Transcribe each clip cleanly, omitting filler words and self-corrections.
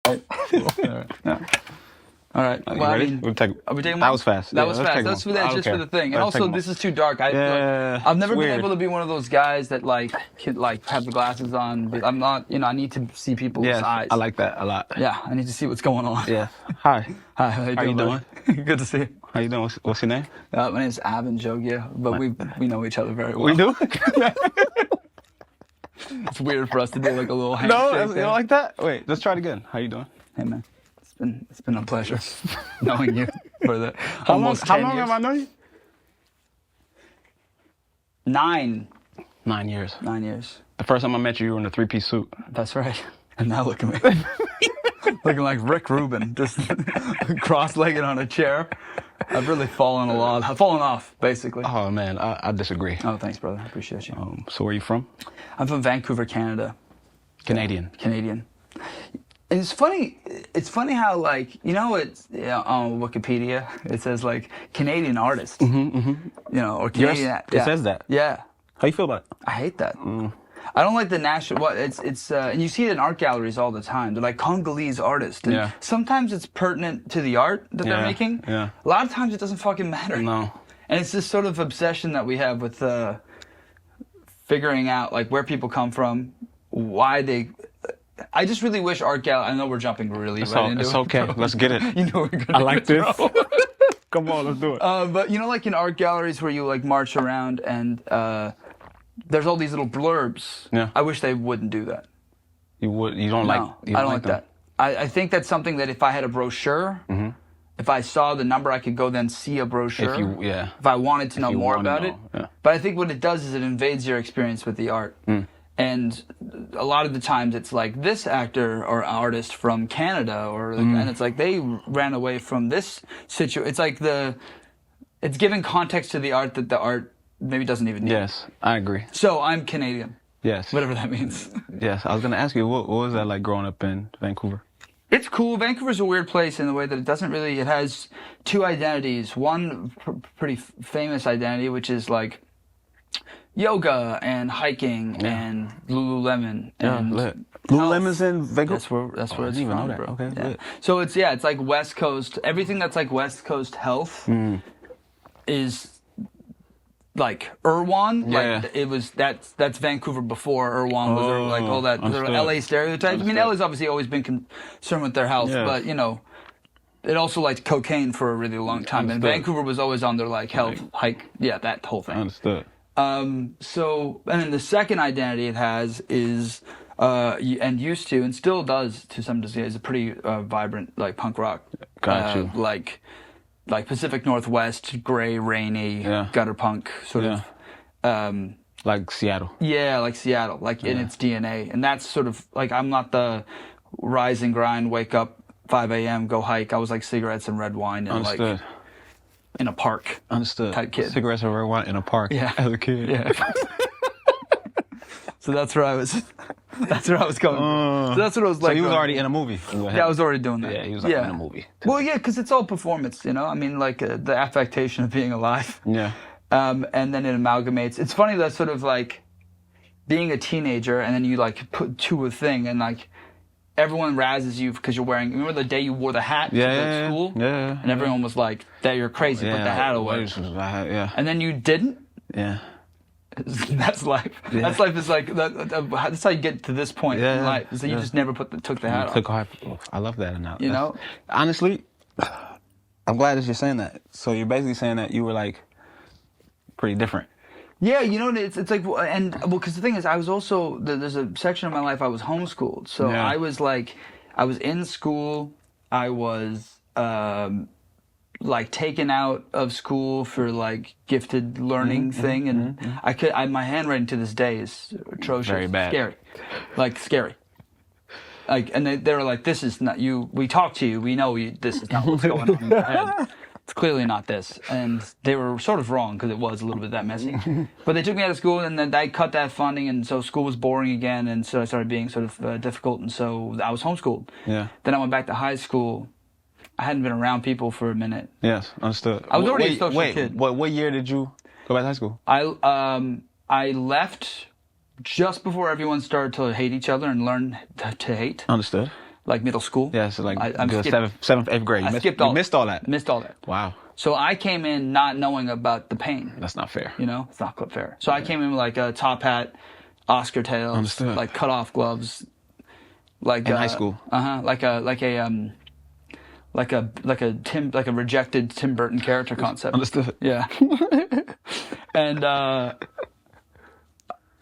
Right. Yeah. All right. You Well, I ready? mean, We'll take, are we taking that one? was fast. That Yeah, was let's fast. take That's one. for I that, don't just care. for the thing. And Let's also, take this one. is too dark. Yeah, I've never it's been weird. able to be one of those guys that like can, like have the glasses on. But I'm not. You know, I need to see people's Yes, eyes. I like that a lot. Yeah, I need to see what's going on. Yeah. Hi. Hi, how you you doing? buddy? Good to see you. How you doing? What's your name? My name's Avan Jogia, but we know each other very well. We do? It's weird for us to do like a little handshake. No, you there. don't like that? Wait, let's try it again. How you doing? Hey man, it's been a pleasure knowing you for the How almost 10 long years. have I known you? 9 years. 9 years. The first time I met you, you were in a 3-piece suit. That's right. And now look at me. Looking like Rick Rubin, just cross-legged on a chair. I've really fallen a lot. I've fallen off, basically. Oh man, I disagree. Oh, thanks, brother. I appreciate you. So where are you from? I'm from Vancouver, Canada. Canadian. Canadian. And it's funny. It's funny how, like, you know, it's on Wikipedia. It says like Canadian artist. You know, or Canadian. Yes, it says that. Yeah. How you feel about it? I hate that. I don't like the national. What it's and you see it in art galleries all the time. They're like Congolese artist. And Yeah. sometimes it's pertinent to the art that they're making. Yeah. A lot of times it doesn't fucking matter. No. And it's this sort of obsession that we have with figuring out like where people come from, why they. I just really wish art gallery. I know we're jumping really right into It's it. okay. Let's get it. You know we're gonna I like this. throw. Come on, let's do it. But you know, like in art galleries where you like march around and there's all these little blurbs. Yeah. I wish they wouldn't do that. You don't No, like? I don't like them? that. I think that's something that if I had a brochure, if I saw the number, I could go then see a brochure. If I wanted to know you more wanna about know, it. yeah. But I think what it does is it invades your experience with the art. And a lot of the times it's like this actor or artist from Canada, or and it's like they ran away from this situation. It's like it's giving context to the art that the art maybe doesn't even need. Yes, I agree. So I'm Canadian, Yes. whatever that means. Yes, I was gonna ask you what was that like growing up in Vancouver? It's cool. Vancouver's a weird place in the way that it has two identities. One pretty famous identity, which is like yoga and hiking and Lululemon. And Lululemon's in Vancouver. That's where I it's didn't even from, know that. bro. Okay, Yeah. good. So it's like West Coast. Everything that's like West Coast health is like Irwan. Yeah. Like that's Vancouver before Irwan was like all that understood. LA stereotypes. I mean, LA's obviously always been concerned with their health, Yeah. but you know, it also liked cocaine for a really long time. And Understood. Vancouver was always on their like health hike. Yeah, that whole thing. Understood. So, and then the second identity it has is, and used to, and still does to some degree, is a pretty vibrant like punk rock. Got you. Like Pacific Northwest, gray, rainy, gutter punk sort of. Like Seattle. Yeah, like Seattle, like in its DNA, and that's sort of like I'm not the rise and grind, wake up 5 a.m., go hike. I was like cigarettes and red wine and Understood. like in a park. Understood. Type kid. Cigarettes and red wine in a park. Yeah. As a kid. Yeah. So that's where I was. That's where I was going. So that's what it was like. So he was growing already up. in a movie. Yeah, I was already doing that. Yeah, he was like in a movie. Well, yeah, because it's all performance, you know. I mean, like the affectation of being alive. Yeah. And then it amalgamates. It's funny that sort of like being a teenager, and then you like put to a thing, and like everyone razzes you because you're wearing. Remember the day you wore the hat to school? Yeah. And everyone was like, "That you're crazy. Put the hat away." Yeah. And then you didn't. Yeah. That's life. Yeah. That's life. Is like that's how you get to this point in life. So you just never took the hat off. I love that analogy. You know, honestly, I'm glad that you're saying that. So you're basically saying that you were like pretty different. Yeah, you know, it's like, and well, because the thing is, I was also there's a section of my life I was homeschooled, so I was like, I was in school, I was like taken out of school for like gifted learning thing, and my handwriting to this day is atrocious, very bad, scary. Like, and they were like, "This is not you. We talked to you. We know you. This is not what's going on in your head. It's clearly not this." And they were sort of wrong because it was a little bit that messy. But they took me out of school, and then they cut that funding, and so school was boring again, and so I started being sort of difficult, and so I was homeschooled. Yeah. Then I went back to high school. I hadn't been around people for a minute. Yes, understood. I was already a social kid. What year did you go back to high school? I left just before everyone started to hate each other and learn to hate. Understood. like middle school. Yeah, so like I'm good skipped- seventh, eighth grade. You missed all that. Missed all that. Wow, So I came in not knowing about the pain. that's not fair. You know, it's not quite fair. So I came in with like a top hat, Oscar tails, Understood. like cut off gloves, like In high school. like a rejected Tim Burton character concept. Understood. Yeah. And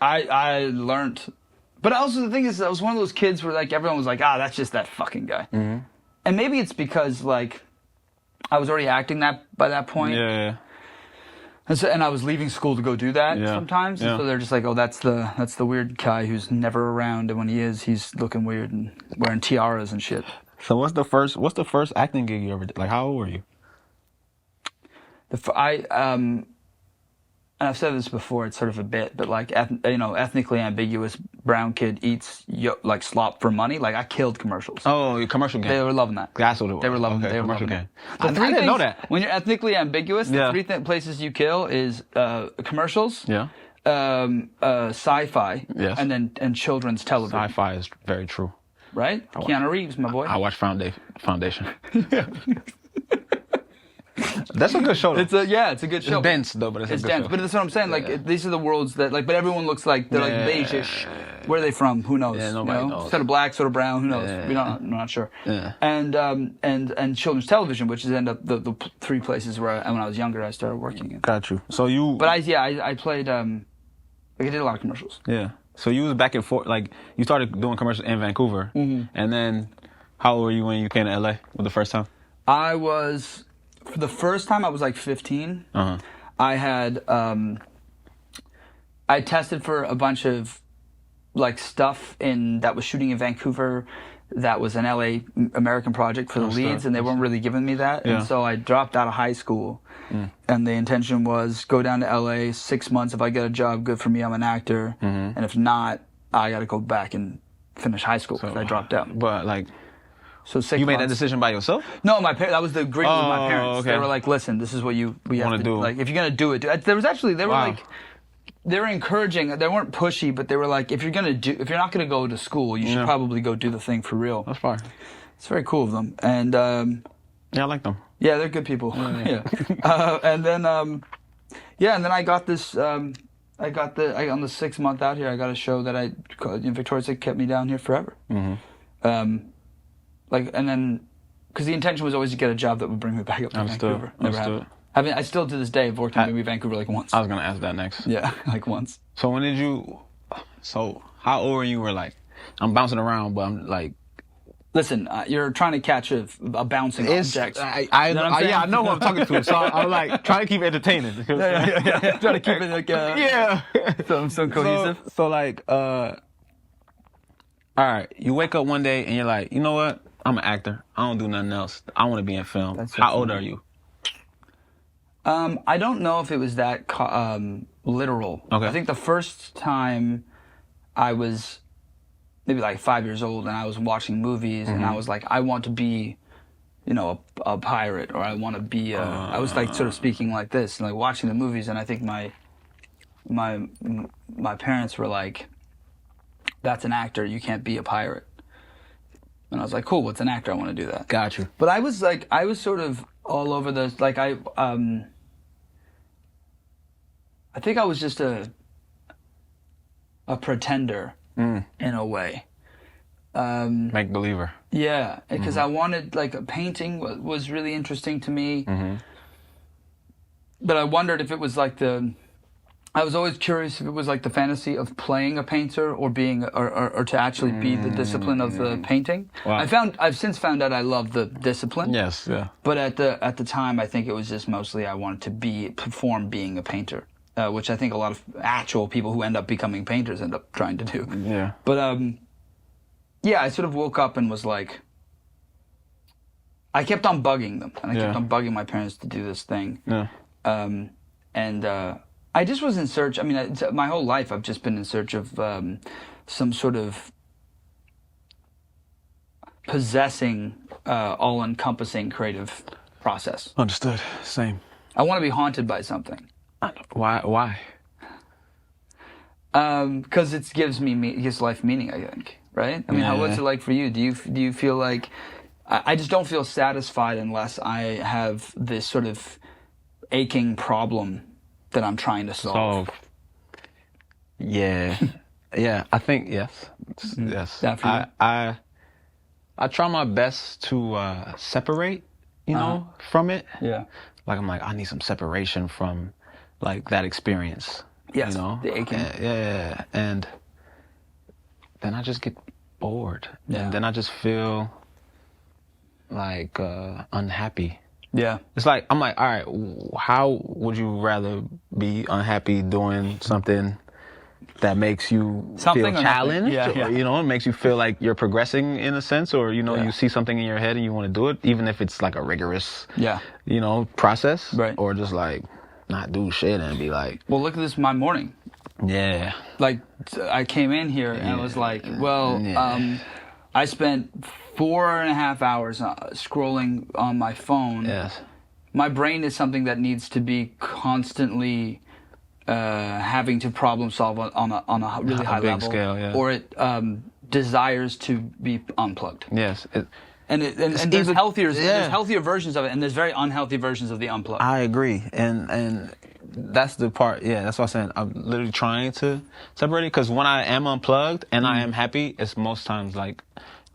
I learned, but also the thing is, I was one of those kids where like everyone was like, that's just that fucking guy. Mm-hmm. And maybe it's because like I was already acting by that point. Yeah. And I was leaving school to go do that sometimes. Yeah. And so they're just like, that's the weird guy who's never around, and when he is, he's looking weird and wearing tiaras and shit. So what's the first acting gig you ever did? Like, how old were you? And I've said this before, it's sort of a bit, but like, ethnically ambiguous brown kid eats like slop for money. Like I killed commercials. Oh, your commercial game. They were loving that. That's what it was. They were loving okay, They were commercial loving game. it. I didn't know that. When you're ethnically ambiguous, the three places you kill is commercials. Yeah. Sci-fi. Yes. And children's television. Sci-fi is very true. Right? Keanu Reeves, my boy. I watch Foundation. That's a good show, though. It's a good show. It's dense, though, but it's a good dense. show. But that's what I'm saying. Like, these are the worlds that, like, but everyone looks like they're like beige-ish. Where are they from? Who knows? Yeah, nobody knows. Sort of black, sort of brown. Who knows? Yeah. I'm not sure. Yeah. And children's television, which is the three places where when I was younger I started working in. Got you. So you. But I played. Like I did a lot of commercials. Yeah. So you was back and forth. Like you started doing commercials in Vancouver, and then how old were you when you came to LA for the first time? I was. For the first time, I was like 15. Uh-huh. I had I tested for a bunch of like stuff that was shooting in Vancouver. That was an LA American project for the leads, and they weren't really giving me that. Yeah. And so I dropped out of high school, and the intention was go down to LA 6 months. If I get a job, good for me. I'm an actor, and if not, I got to go back and finish high school because I dropped out. But like. So 6 You months. made that decision by yourself? No, my parents. That was the agreement with my parents. Okay. They were like, "Listen, this is what we have to do. Like, if you're gonna do it, there was actually they were like, they were encouraging. They weren't pushy, but they were like, if you're not gonna go to school, you should probably go do the thing for real. That's fine. It's very cool of them, and yeah, I like them. Yeah, they're good people. Yeah. And then I got this. On the 6 month out here, I got a show that Victoria's Secret kept me down here forever. And then, because the intention was always to get a job that would bring me back up to Vancouver. Never happened. I still to this day have worked in maybe Vancouver like once. I was gonna ask that next. Yeah, like once. So when did you? So how old were you? Were like, I'm bouncing around, but I'm like. Listen, you're trying to catch a bouncing object. I know who I'm talking to. So I'm like trying to keep it entertaining. Yeah. Trying to keep it like some cohesive. So like, all right, you wake up one day and you're like, you know what? I'm an actor. I don't do nothing else. I want to be in film. How old are you? I don't know if it was that literal. Okay. I think the first time I was maybe like 5 years old and I was watching movies and I was like, I want to be, a pirate, or I want to be I was like sort of speaking like this and like watching the movies, and I think my parents were like, that's an actor, you can't be a pirate. And I was like, cool, what's an actor? I want to do that. Got you. But I was sort of all over the, like I think I was just a pretender in a way. Make believer. Yeah, because I wanted, like, painting was really interesting to me. But I wondered if it was like I was always curious if it was like the fantasy of playing a painter or being, or to actually be the discipline of the painting. Wow. I've since found out I love the discipline. Yes, yeah. But at the time, I think it was just mostly I wanted to perform being a painter, which I think a lot of actual people who end up becoming painters end up trying to do. Yeah. But yeah, I sort of woke up and was like, I kept on bugging them, and I kept on bugging my parents to do this thing. Yeah. I just was in search. I mean, my whole life I've just been in search of some sort of possessing, all-encompassing creative process. Understood. Same. I want to be haunted by something. Why? Because it gives life meaning, I think. right? I mean, what's it like for you? Do you feel like I just don't feel satisfied unless I have this sort of aching problem that I'm trying to solve. Yeah. Yeah, I think yes. Yes. Definitely. I try my best to separate, from it. Yeah. Like I'm like, I need some separation from like that experience. Yes. The aching. Yeah. And then I just get bored. Yeah. And then I just feel like unhappy. Yeah. It's like I'm like, all right, how would you rather be unhappy doing something that makes you feel challenged? Yeah. Or, it makes you feel like you're progressing in a sense, or you see something in your head and you want to do it, even if it's like a rigorous process, right? Or just like not do shit and be like, well, look at this my morning. Yeah. Like I came in here and I was like, well, I spent 4.5 hours scrolling on my phone. Yes. My brain is something that needs to be constantly having to problem solve on a really high big level, scale, yeah. or it desires to be unplugged. Yes. And there's healthier versions of it, and there's very unhealthy versions of the unplugged. I agree, and that's the part. Yeah, that's what I'm saying. I'm literally trying to separate it, because when I am unplugged and I am happy, it's most times like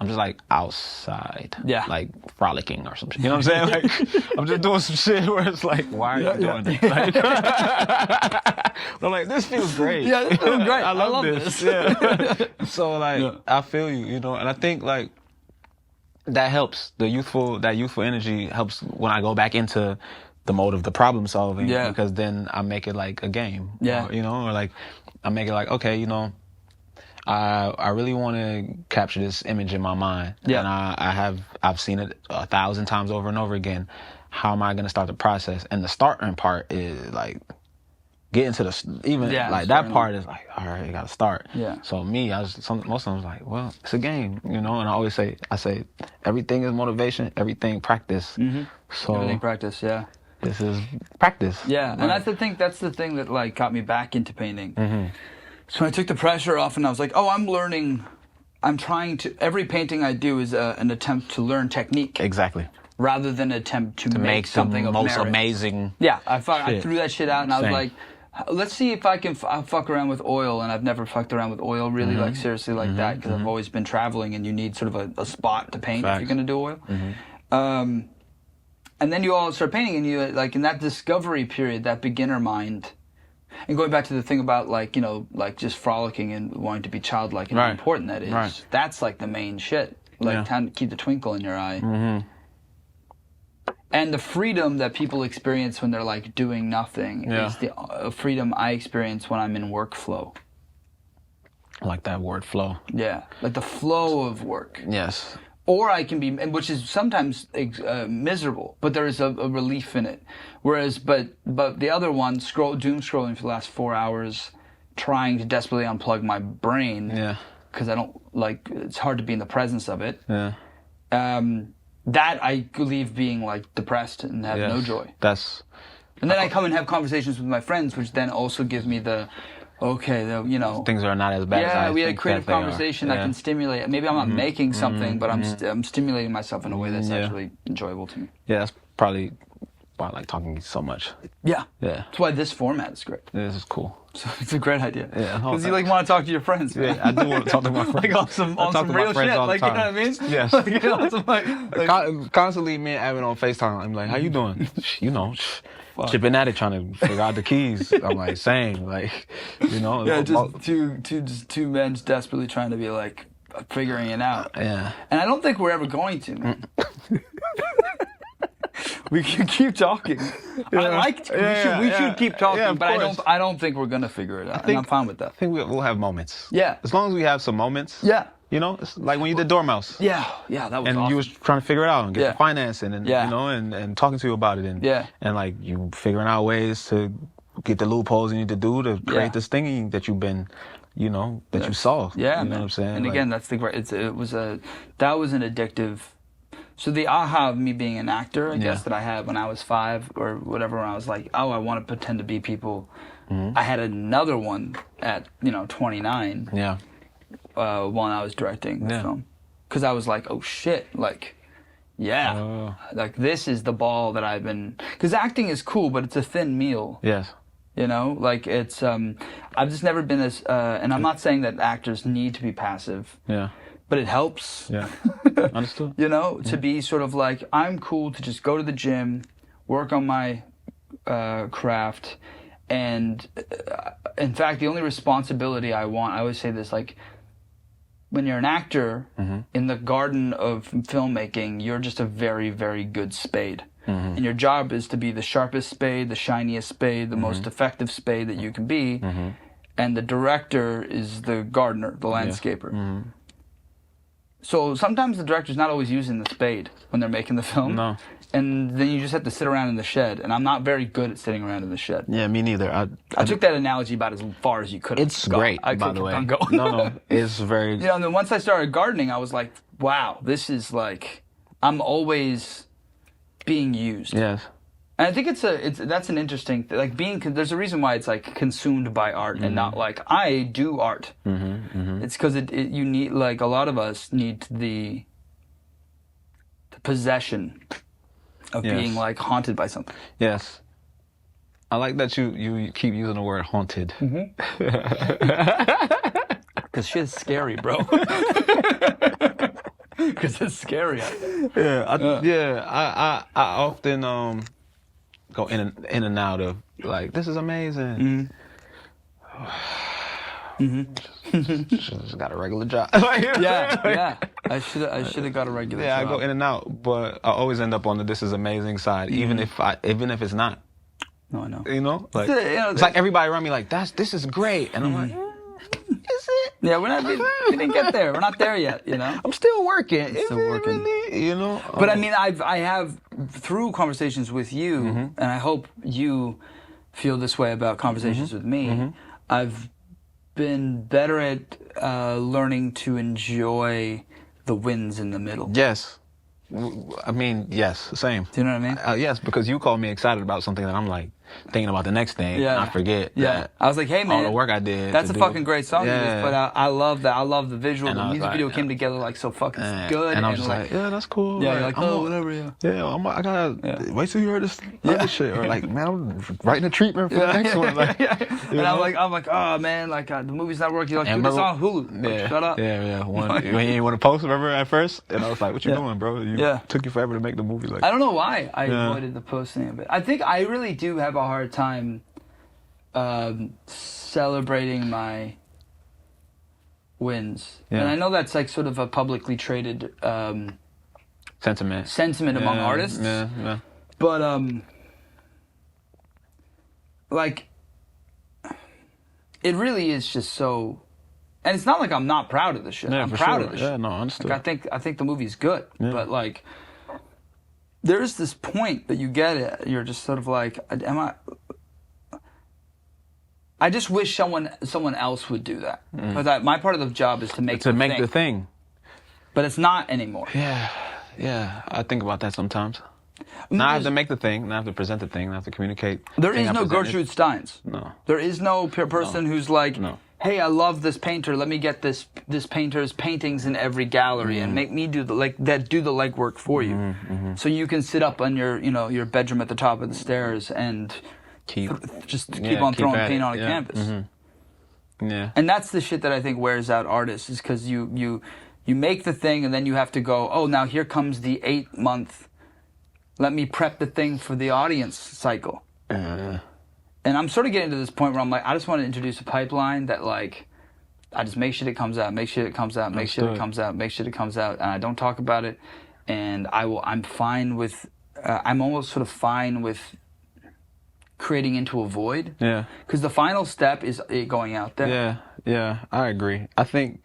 I'm just like outside, like frolicking or something. You know what I'm saying? Like I'm just doing some shit where it's like, why are you doing this? Like, I'm like, this feels great. Yeah, this feels great. I love this. Yeah. So like, I feel you, and I think like that helps. That youthful energy helps when I go back into the mode of the problem solving. Yeah. Because then I make it like a game. Yeah. Or like I make it like, okay, I really want to capture this image in my mind. Yeah. And I've seen it 1,000 times over and over again. How am I going to start the process? And the starting part is like getting to that part is like, all right, you got to start. Yeah. So me, most of them was like, well, it's a game, and I say everything is motivation, everything practice. Mm-hmm. So everything practice, yeah. This is practice. Yeah, right? And that's the thing that like got me back into painting. Mm-hmm. So I took the pressure off, and I was like, oh, I'm trying to, every painting I do is an attempt to learn technique. Exactly. Rather than attempt to make something the of most merit. amazing. Yeah, I threw that shit out, and I was like, let's see if I can fuck around with oil. And I've never fucked around with oil really, like seriously like that, because I've always been traveling, and you need sort of a spot to paint if you're going to do oil. Mm-hmm. And then you all start painting, and you like in that discovery period, that beginner mind. And going back to the thing about like just frolicking and wanting to be childlike and how important that is. That's like the main shit. Like time to keep the twinkle in your eye. Mm-hmm. And the freedom that people experience when they're like doing nothing is the freedom I experience when I'm in workflow. I like that word, flow. Yeah, like the flow of work. Yes. Or I can be, which is sometimes miserable, but there is a relief in it. Whereas, but the other one, doom scrolling for the last 4 hours, trying to desperately unplug my brain. Yeah. Because I don't like, it's hard to be in the presence of it. Yeah. That I leave being like depressed and have no joy. And then I come and have conversations with my friends, which then also gives me things are not as bad as I think. We had a creative conversation. I can stimulate. Maybe I'm not making something, but I'm stimulating myself in a way that's actually enjoyable to me. Yeah, that's probably why I like talking so much. Yeah. That's why this format is great. This is cool. So it's a great idea. Yeah. Because you want to talk to your friends. Man. Yeah, I do want to talk to my friends. Like on some real shit. Like, you know what I mean? Yes. Constantly me and Avan on FaceTime. I'm like, how you doing? Chipping at it, trying to figure out the keys. I'm like, same, like, Yeah, just two men desperately trying to be like figuring it out. Yeah. And I don't think we're ever going to. Man. We can keep talking. Yeah. I like to. We should keep talking, but I don't think we're gonna figure it out. And I'm fine with that. I think we'll have moments. Yeah. As long as we have some moments. Yeah. It's like when you did Dormouse. Yeah, that was awesome. And you was trying to figure it out and get the financing and and talking to you about it and like you figuring out ways to get the loopholes you need to do to create this thingy that you've been, that you saw. Yeah, you know what I'm saying? And again, that's the great. That was an addictive. So the aha of me being an actor, I guess, that I had when I was 5 or whatever, when I was like, oh, I want to pretend to be people. Mm-hmm. I had another one at 29. Yeah. while I was directing the film, because I was like, oh shit, like, yeah, like this is the ball that I've been. Because acting is cool, but it's a thin meal. Yes. You know, like it's. I've just never been as, and I'm not saying that actors need to be passive. Yeah. But it helps. Yeah. Understood. You know, to be sort of like, I'm cool to just go to the gym, work on my craft, and in fact, the only responsibility I want, I always say this, like, when you're an actor in the garden of filmmaking, you're just a very, very good spade. And your job is to be the sharpest spade, the shiniest spade, the most effective spade that you can be. And the director is the gardener, the landscaper. So sometimes the director's not always using the spade when they're making the film. No. And then you just have to sit around in the shed. And I'm not very good at sitting around in the shed. Yeah, me neither. I took that analogy about as far as you could. It's great, by the way. No, it's very... You know, and then once I started gardening, I was like, wow, this is like... I'm always being used. Yes. And I think that's an interesting like there's a reason why it's like consumed by art and not like I do art. It's because you need, like, a lot of us need the possession of being like haunted by something. Yes. I like that you keep using the word haunted. Because shit's scary, bro. Because it's scary. I often go in and out of, like, this is amazing. Just got a regular job. Yeah. I should have got a regular job. Yeah, I go in and out, but I always end up on the this is amazing side, even if it's not. No, I know. You know, like it's like everybody around me like this is great, and I'm like, is it? Yeah, we didn't get there. We're not there yet. You know, I'm still working. Still working. Really, you know. But I mean, I have through conversations with you, and I hope you feel this way about conversations with me. I've been better at learning to enjoy the wins in the middle. Yes. I mean, yes, same. Do you know what I mean? Yes, because you call me excited about something that I'm like thinking about the next thing. Yeah. And I forget. Yeah. I was like, hey, man. All the work I did. That's a fucking great song you just put out. I love that. I love the visual. And the music video came together like so fucking good. And I'm just like, yeah, that's cool. Yeah, you're like, oh, whatever, yeah. Yeah, I gotta wait till you heard this other shit. Or like, man, I'm writing a treatment for the next one. Like, and I'm like, oh, man, like, the movie's not working. You're like, dude, it's on Hulu. Like, shut up. Yeah. When you didn't want to post, remember, at first? And I was like, what you doing, bro? Took you forever to make the movie. Like, I don't know why I avoided the posting of it. I think I really do have a hard time celebrating my wins. And I know that's like sort of a publicly traded sentiment among artists. Yeah. But like, it really is just so. And it's not like I'm not proud of the shit. I'm proud of the shit. Yeah, no, understood. Like, I think the movie's good, but like, there's this point that you get it. You're just sort of like, I just wish someone else would do that. Because my part of the job is to make the thing. But it's not anymore. Yeah. I think about that sometimes. Now I have to make the thing. Now I have to present the thing. Now I have to communicate. There is no Gertrude Steins. No. There is no person who's like, hey, I love this painter. Let me get this painter's paintings in every gallery and make me do the legwork for you, so you can sit up on your bedroom at the top of the stairs and keep on throwing paint on a canvas. Yeah. And that's the shit that I think wears out artists, is because you make the thing and then you have to go, oh, now here comes the 8-month. Let me prep the thing for the audience cycle. And I'm sort of getting to this point where I'm like, I just want to introduce a pipeline that, like, I just make sure it comes out, make sure it comes out, make sure it comes out, make sure it comes out, and I don't talk about it. And I'm fine with, I'm almost sort of fine with creating into a void. Yeah. Because the final step is it going out there. Yeah, I agree. I think,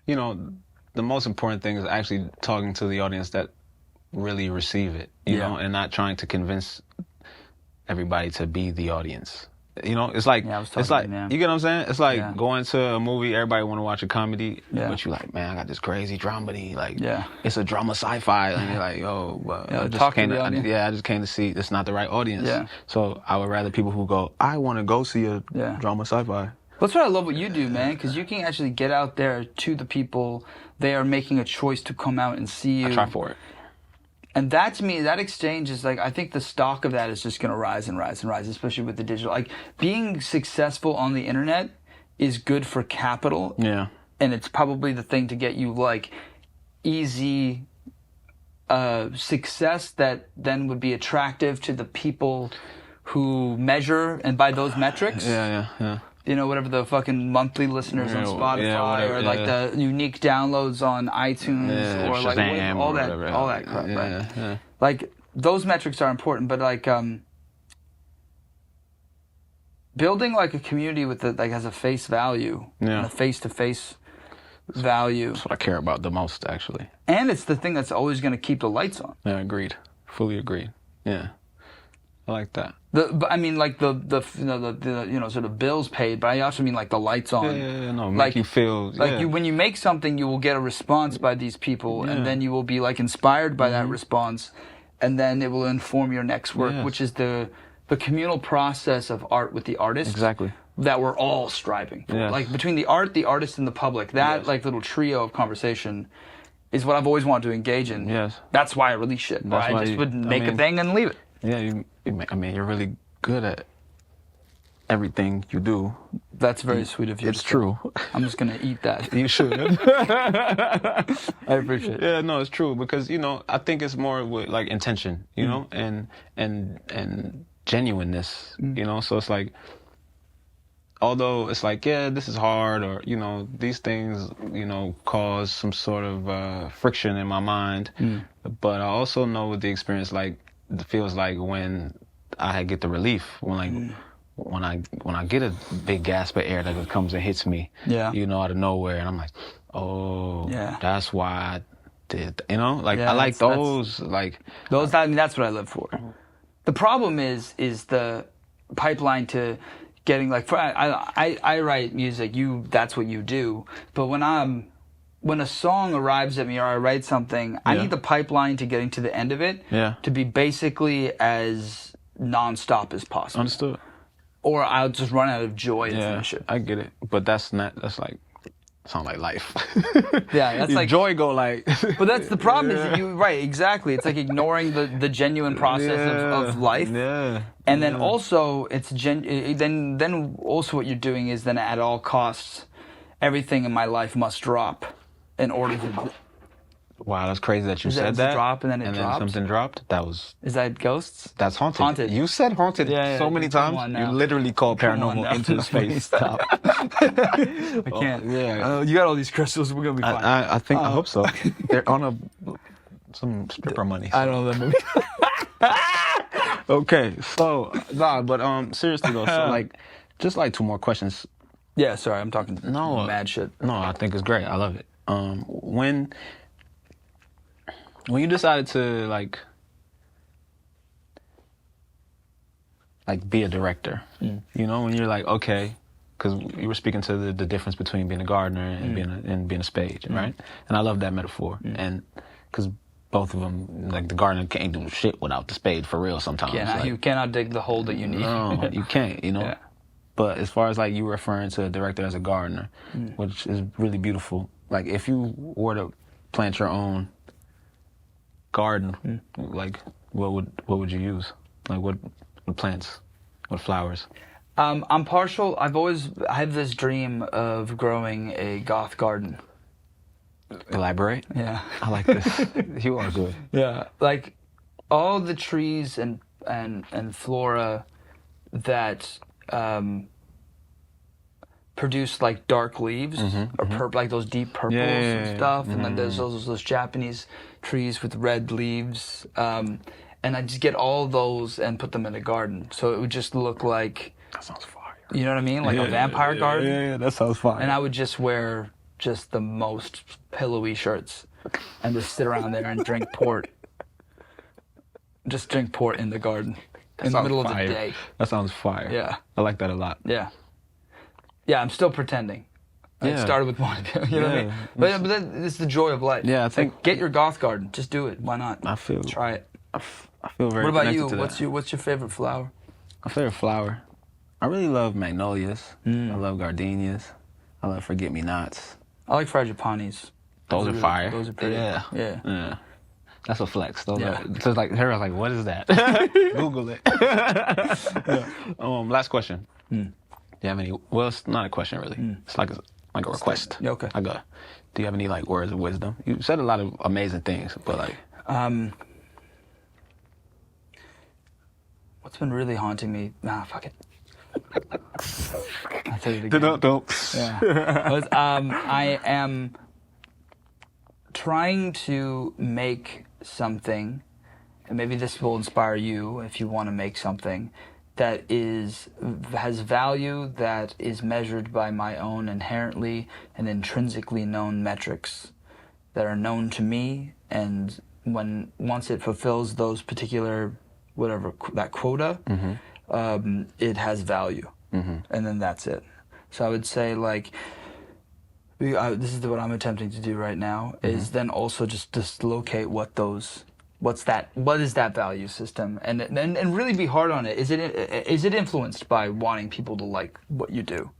the most important thing is actually talking to the audience that really receive it, you know, and not trying to convince everybody to be the audience. It's like, you get what I'm saying? It's like going to a movie, everybody want to watch a comedy, but you're like, man, I got this crazy dramedy, like, it's a drama sci-fi, and you're like, yo, but I just came to see, it's not the right audience. So I would rather people who go, I want to go see a drama sci-fi. That's what I love what you do, man, because you can actually get out there to the people. They are making a choice to come out and see you. I try for it. And that, to me, that exchange is like, I think the stock of that is just going to rise and rise and rise, especially with the digital. Like, being successful on the internet is good for capital. Yeah. And it's probably the thing to get you, like, easy success that then would be attractive to the people who measure and by those metrics. Yeah. You know, whatever the fucking monthly listeners on Spotify or like the unique downloads on iTunes or like Shazam all or that whatever. all that crap, right? Yeah. Like those metrics are important, but like building like a community with the, like has a face value, and a face-to-face value. That's what I care about the most, actually. And it's the thing that's always going to keep the lights on. Yeah, agreed. Fully agreed. Yeah, I like that. But I mean, like the sort of bills paid, but I also mean like the lights on. No, make like you feel like when you make something, you will get a response by these people, and then you will be like inspired by that response, and then it will inform your next work, which is the communal process of art with the artist. Exactly. That we're all striving for. Yes. Like between the art, the artist, and the public, that like little trio of conversation is what I've always wanted to engage in. Yes. That's why I release shit. I just would make a thing and leave it. Yeah, you're really good at everything you do. That's very sweet of you. It's true. I'm just gonna eat that. You should. I appreciate it. Yeah, no, it's true because I think it's more with like intention, you know, and genuineness, you know. So it's like, although it's like, yeah, this is hard, or these things, cause some sort of friction in my mind, but I also know with the experience, like it feels like when I get the relief, when I get a big gasp of air that just comes and hits me, out of nowhere, and I'm like, oh, that's why I did, I like those, those. I mean, that's what I live for. The problem is the pipeline to getting like. I write music. That's what you do. But when a song arrives at me or I write something, I need the pipeline to getting to the end of it to be basically as nonstop as possible. Understood. Or I'll just run out of joy and finish it. I get it. But that's like, sound like life. Yeah, that's like joy go like. But that's the problem is right, exactly. It's like ignoring the genuine process of life. Yeah. And then also it's then also what you're doing is then at all costs everything in my life must drop in order to. Wow, that's crazy that you said that. Drop and then and drops? then something dropped. That was. Is that ghosts? That's haunted. Haunted. You said haunted so many times. You literally called paranormal into space. Stop. I can't. You got all these crystals. We're gonna be fine. I think. I hope so. They're on some stripper money. So. I don't know that movie. Okay, so but seriously though, so like, just like 2 more questions. Yeah, sorry, I'm talking mad shit. No, I think it's great. I love it. When you decided to like be a director, when you're like, okay, because you were speaking to the difference between being a gardener and being a spade, right? And I love that metaphor, and because both of them, like the gardener can't do shit without the spade for real sometimes. You cannot dig the hole that you need. No, you can't, Yeah. But as far as like you referring to a director as a gardener, which is really beautiful. Like if you were to plant your own garden, like what would you use? Like what plants, what flowers? I'm partial. I have this dream of growing a goth garden. Elaborate. Yeah, I like this. You are good. Yeah, like all the trees and flora that produce like dark leaves or purple, like those deep purples and stuff, and then there's those Japanese trees with red leaves, and I just get all those and put them in a garden, so it would just look like. That sounds fire. You know what I mean? Like a vampire garden. Yeah, that sounds fire. And I would just wear just the most pillowy shirts and just sit around there and drink port. Just drink port in the garden in the middle of the day. That sounds fire. Yeah. I like that a lot. Yeah. Yeah, I'm still pretending. I started with one, you know what I mean? But it's the joy of life. Yeah, I think like, get your goth garden. Just do it. Why not? Try it. I feel very. What about you? To What's your favorite flower? My favorite flower. I really love magnolias. I love gardenias. I love forget-me-nots. I like fragipanis. Those are fire. Those are pretty. Yeah. Yeah. That's a flex. Those Yeah. are, so like her, I was like, what is that? Google it. Last question. Do you have any? Well, it's not a question really. It's like a request. Yeah, okay. Do you have any like words of wisdom? You said a lot of amazing things, but like, what's been really haunting me? Nah, fuck it. I'll tell you it again. Yeah. I am trying to make something, and maybe this will inspire you if you want to make something that has value, that is measured by my own inherently and intrinsically known metrics that are known to me, and once it fulfills those particular that quota, it has value, and then that's it. So I would say like, this is what I'm attempting to do right now, is then also just locate what is that value system, and really be hard on it. Is it influenced by wanting people to like what you do?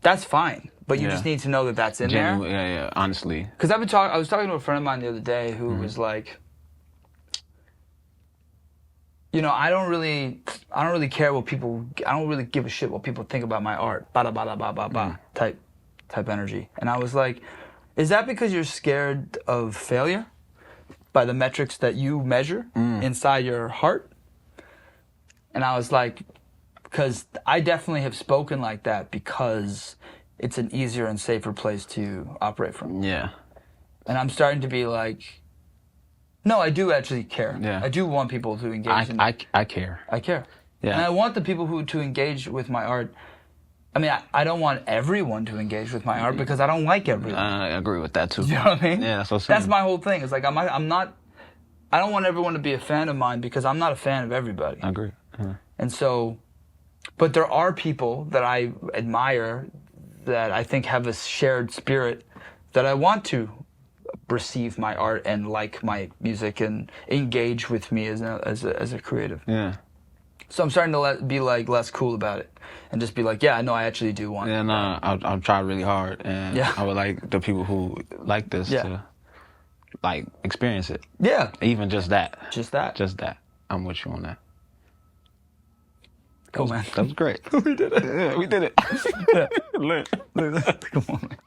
That's fine, but you just need to know that that's in there. Yeah, honestly. Because I was talking to a friend of mine the other day who was like, you know, I don't really care what people. I don't really give a shit what people think about my art. Ba da ba da ba ba ba type energy. And I was like, is that because you're scared of failure by the metrics that you measure inside your heart? And I was like, because I definitely have spoken like that because it's an easier and safer place to operate from. Yeah. And I'm starting to be like, no, I do actually care. Yeah. I do want people to engage. I care. I care. Yeah. And I want the people to engage with my art. I mean, I don't want everyone to engage with my art because I don't like everyone. I agree with that too. You know what I mean? Yeah, that's That's my whole thing. It's like I'm not. I don't want everyone to be a fan of mine because I'm not a fan of everybody. I agree. And so, but there are people that I admire that I think have a shared spirit that I want to receive my art and like my music and engage with me as a creative. Yeah. So I'm starting to be like less cool about it and just be like, yeah, no, I actually do want. And I'll try really hard, and I would like the people who like this to like experience it. Yeah. Even just that. Just that. I'm with you on that. Cool, man. That was great. We did it. Yeah, we did it. Come on, man.